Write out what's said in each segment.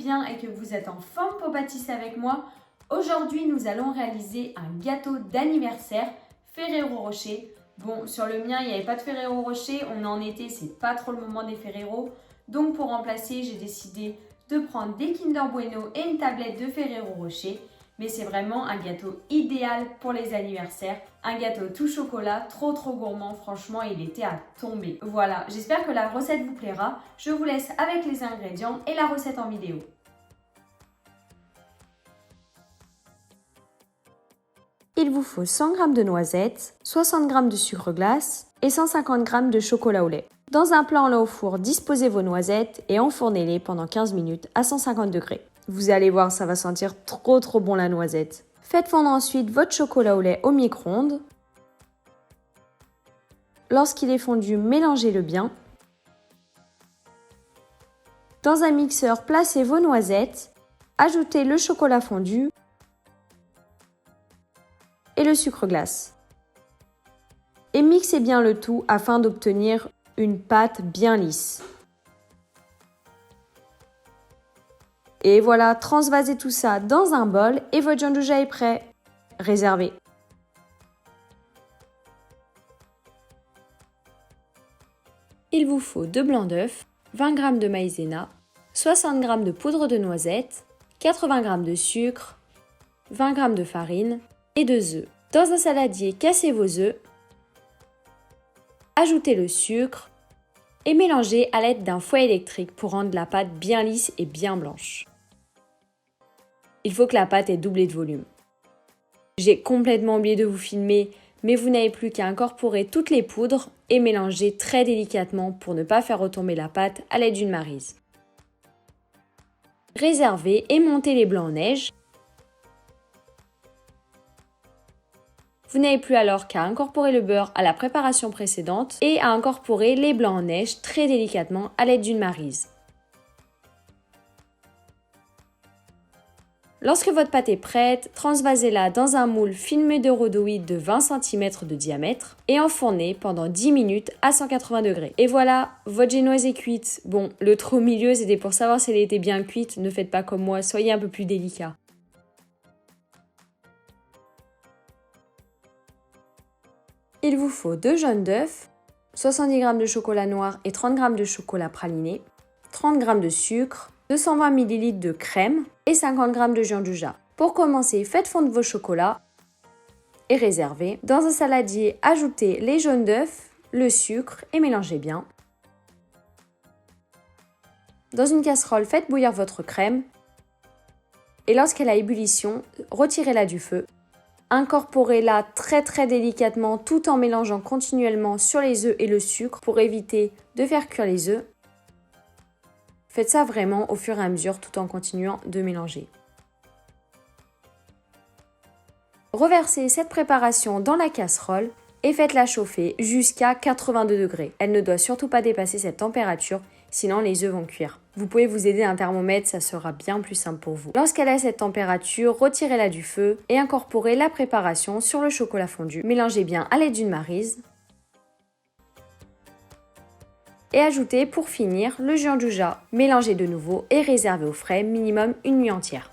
bien et que vous êtes en forme pour pâtisser avec moi. Aujourd'hui, nous allons réaliser un gâteau d'anniversaire Ferrero Rocher. Bon, sur le mien, il n'y avait pas de Ferrero Rocher. On est en été, c'est pas trop le moment des Ferrero. Donc pour remplacer, j'ai décidé de prendre des Kinder Bueno et une tablette de Ferrero Rocher. Mais c'est vraiment un gâteau idéal pour les anniversaires. Un gâteau tout chocolat, trop gourmand, franchement il était à tomber. Voilà, j'espère que la recette vous plaira. Je vous laisse avec les ingrédients et la recette en vidéo. Il vous faut 100 g de noisettes, 60 g de sucre glace et 150 g de chocolat au lait. Dans un plat en lait au four, disposez vos noisettes et enfournez-les pendant 15 minutes à 150 degrés. Vous allez voir, ça va sentir trop bon la noisette. Faites fondre ensuite votre chocolat au lait au micro-ondes. Lorsqu'il est fondu, mélangez-le bien. Dans un mixeur, placez vos noisettes, ajoutez le chocolat fondu et le sucre glace. Et mixez bien le tout afin d'obtenir une pâte bien lisse. Et voilà, transvasez tout ça dans un bol et votre gianduja est prêt. Réservez. Il vous faut 2 blancs d'œufs, 20 g de maïzena, 60 g de poudre de noisette, 80 g de sucre, 20 g de farine et 2 œufs. Dans un saladier, cassez vos œufs, ajoutez le sucre et mélangez à l'aide d'un fouet électrique pour rendre la pâte bien lisse et bien blanche. Il faut que la pâte ait doublé de volume. J'ai complètement oublié de vous filmer, mais vous n'avez plus qu'à incorporer toutes les poudres et mélanger très délicatement pour ne pas faire retomber la pâte à l'aide d'une maryse. Réservez et montez les blancs en neige. Vous n'avez plus alors qu'à incorporer le beurre à la préparation précédente et à incorporer les blancs en neige très délicatement à l'aide d'une maryse. Lorsque votre pâte est prête, transvasez-la dans un moule filmé de rhodoïde de 20 cm de diamètre et enfournez pendant 10 minutes à 180 degrés. Et voilà, votre génoise est cuite. Bon, le trou au milieu, c'était pour savoir si elle était bien cuite. Ne faites pas comme moi, soyez un peu plus délicat. Il vous faut 2 jaunes d'œufs, 70 g de chocolat noir et 30 g de chocolat praliné, 30 g de sucre, 220 ml de crème et 50 g de gianduja. Pour commencer, faites fondre vos chocolats et réservez. Dans un saladier, ajoutez les jaunes d'œufs, le sucre et mélangez bien. Dans une casserole, faites bouillir votre crème et lorsqu'elle a ébullition, retirez-la du feu. Incorporez-la très délicatement tout en mélangeant continuellement sur les œufs et le sucre pour éviter de faire cuire les œufs. Faites ça vraiment au fur et à mesure tout en continuant de mélanger. Reversez cette préparation dans la casserole et faites-la chauffer jusqu'à 82 degrés. Elle ne doit surtout pas dépasser cette température, sinon les œufs vont cuire. Vous pouvez vous aider d'un thermomètre, ça sera bien plus simple pour vous. Lorsqu'elle a cette température, retirez-la du feu et incorporez la préparation sur le chocolat fondu. Mélangez bien à l'aide d'une maryse. Et ajoutez pour finir le gianduja. Mélangez de nouveau et réservez au frais minimum une nuit entière.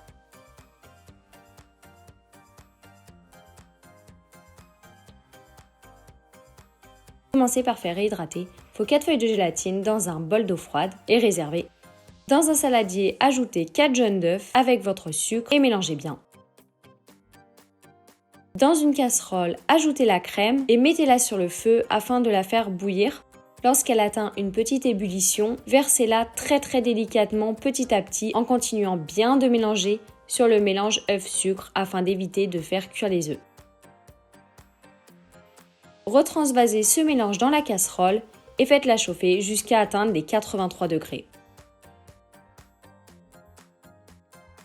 Commencez par faire réhydrater. Il faut 4 feuilles de gélatine dans un bol d'eau froide et réservez. Dans un saladier, ajoutez 4 jaunes d'œufs avec votre sucre et mélangez bien. Dans une casserole, ajoutez la crème et mettez-la sur le feu afin de la faire bouillir. Lorsqu'elle atteint une petite ébullition, versez-la très délicatement petit à petit en continuant bien de mélanger sur le mélange œuf-sucre afin d'éviter de faire cuire les œufs. Retransvasez ce mélange dans la casserole et faites-la chauffer jusqu'à atteindre les 83 degrés.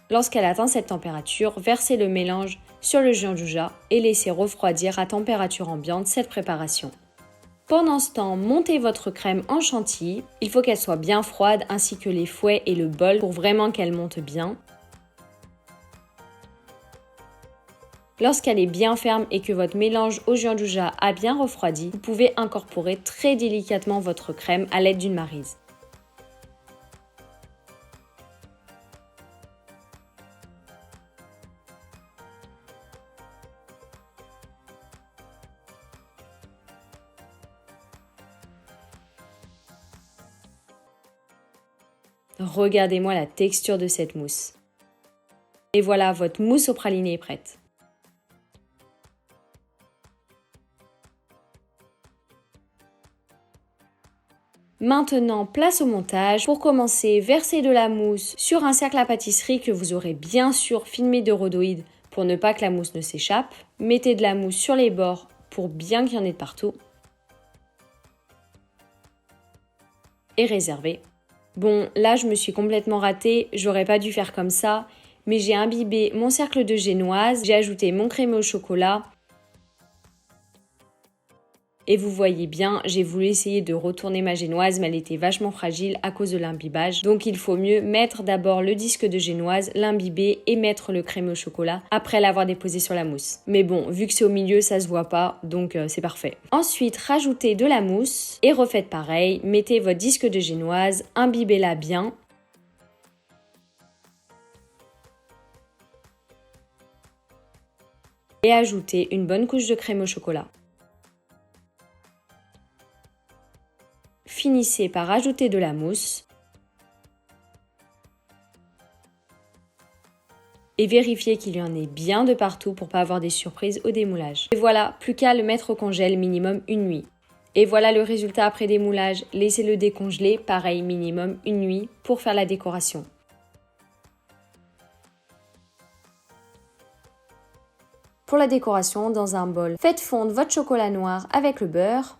Lorsqu'elle atteint cette température, versez le mélange sur le gianduja et laissez refroidir à température ambiante cette préparation. Pendant ce temps, montez votre crème en chantilly. Il faut qu'elle soit bien froide ainsi que les fouets et le bol pour vraiment qu'elle monte bien. Lorsqu'elle est bien ferme et que votre mélange au gianduja a bien refroidi, vous pouvez incorporer très délicatement votre crème à l'aide d'une maryse. Regardez-moi la texture de cette mousse. Et voilà, votre mousse au praliné est prête. Maintenant, place au montage. Pour commencer, versez de la mousse sur un cercle à pâtisserie que vous aurez bien sûr filmé de rhodoïde pour ne pas que la mousse ne s'échappe. Mettez de la mousse sur les bords pour bien qu'il y en ait de partout. Et réservez. Bon, là je me suis complètement ratée, j'aurais pas dû faire comme ça, mais j'ai imbibé mon cercle de génoise, j'ai ajouté mon crémeux au chocolat. Et vous voyez bien, j'ai voulu essayer de retourner ma génoise, mais elle était vachement fragile à cause de l'imbibage. Donc il faut mieux mettre d'abord le disque de génoise, l'imbiber et mettre le crémeux au chocolat après l'avoir déposé sur la mousse. Mais bon, vu que c'est au milieu, ça se voit pas, donc c'est parfait. Ensuite, rajoutez de la mousse et refaites pareil. Mettez votre disque de génoise, imbibez-la bien. Et ajoutez une bonne couche de crème au chocolat. Finissez par ajouter de la mousse et vérifiez qu'il y en ait bien de partout pour pas avoir des surprises au démoulage. Et voilà, plus qu'à le mettre au congèle minimum une nuit. Et voilà le résultat après démoulage, laissez-le décongeler, pareil minimum une nuit pour faire la décoration. Pour la décoration, dans un bol, faites fondre votre chocolat noir avec le beurre.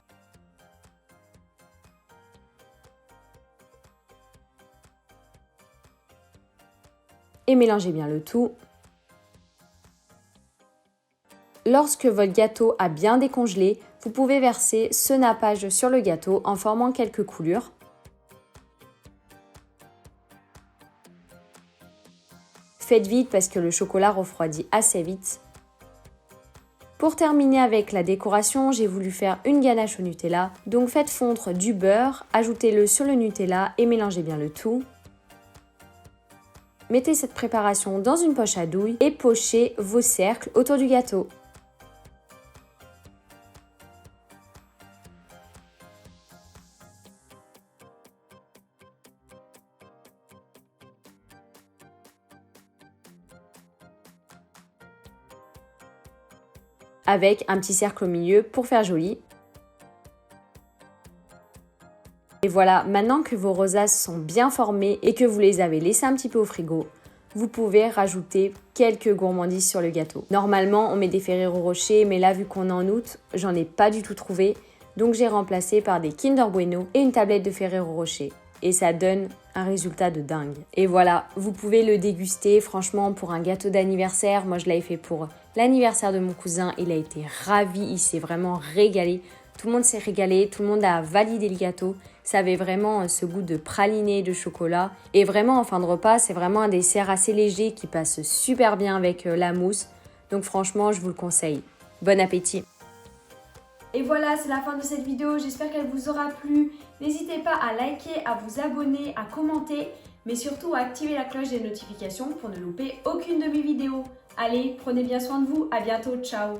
Et mélangez bien le tout. Lorsque votre gâteau a bien décongelé, vous pouvez verser ce nappage sur le gâteau en formant quelques coulures. Faites vite parce que le chocolat refroidit assez vite. Pour terminer avec la décoration, j'ai voulu faire une ganache au Nutella. Donc faites fondre du beurre, ajoutez-le sur le Nutella et mélangez bien le tout. Mettez cette préparation dans une poche à douille et pochez vos cercles autour du gâteau. Avec un petit cercle au milieu pour faire joli. Et voilà, maintenant que vos rosaces sont bien formées et que vous les avez laissées un petit peu au frigo, vous pouvez rajouter quelques gourmandises sur le gâteau. Normalement, on met des Ferrero Rocher, mais là, vu qu'on est en août, j'en ai pas du tout trouvé. Donc, j'ai remplacé par des Kinder Bueno et une tablette de Ferrero Rocher. Et ça donne un résultat de dingue. Et voilà, vous pouvez le déguster, franchement, pour un gâteau d'anniversaire. Moi, je l'avais fait pour l'anniversaire de mon cousin. Il a été ravi, il s'est vraiment régalé. Tout le monde s'est régalé, tout le monde a validé le gâteau. Ça avait vraiment ce goût de praliné, de chocolat. Et vraiment, en fin de repas, c'est vraiment un dessert assez léger qui passe super bien avec la mousse. Donc franchement, je vous le conseille. Bon appétit! Et voilà, c'est la fin de cette vidéo. J'espère qu'elle vous aura plu. N'hésitez pas à liker, à vous abonner, à commenter, mais surtout à activer la cloche des notifications pour ne louper aucune de mes vidéos. Allez, prenez bien soin de vous. À bientôt. Ciao!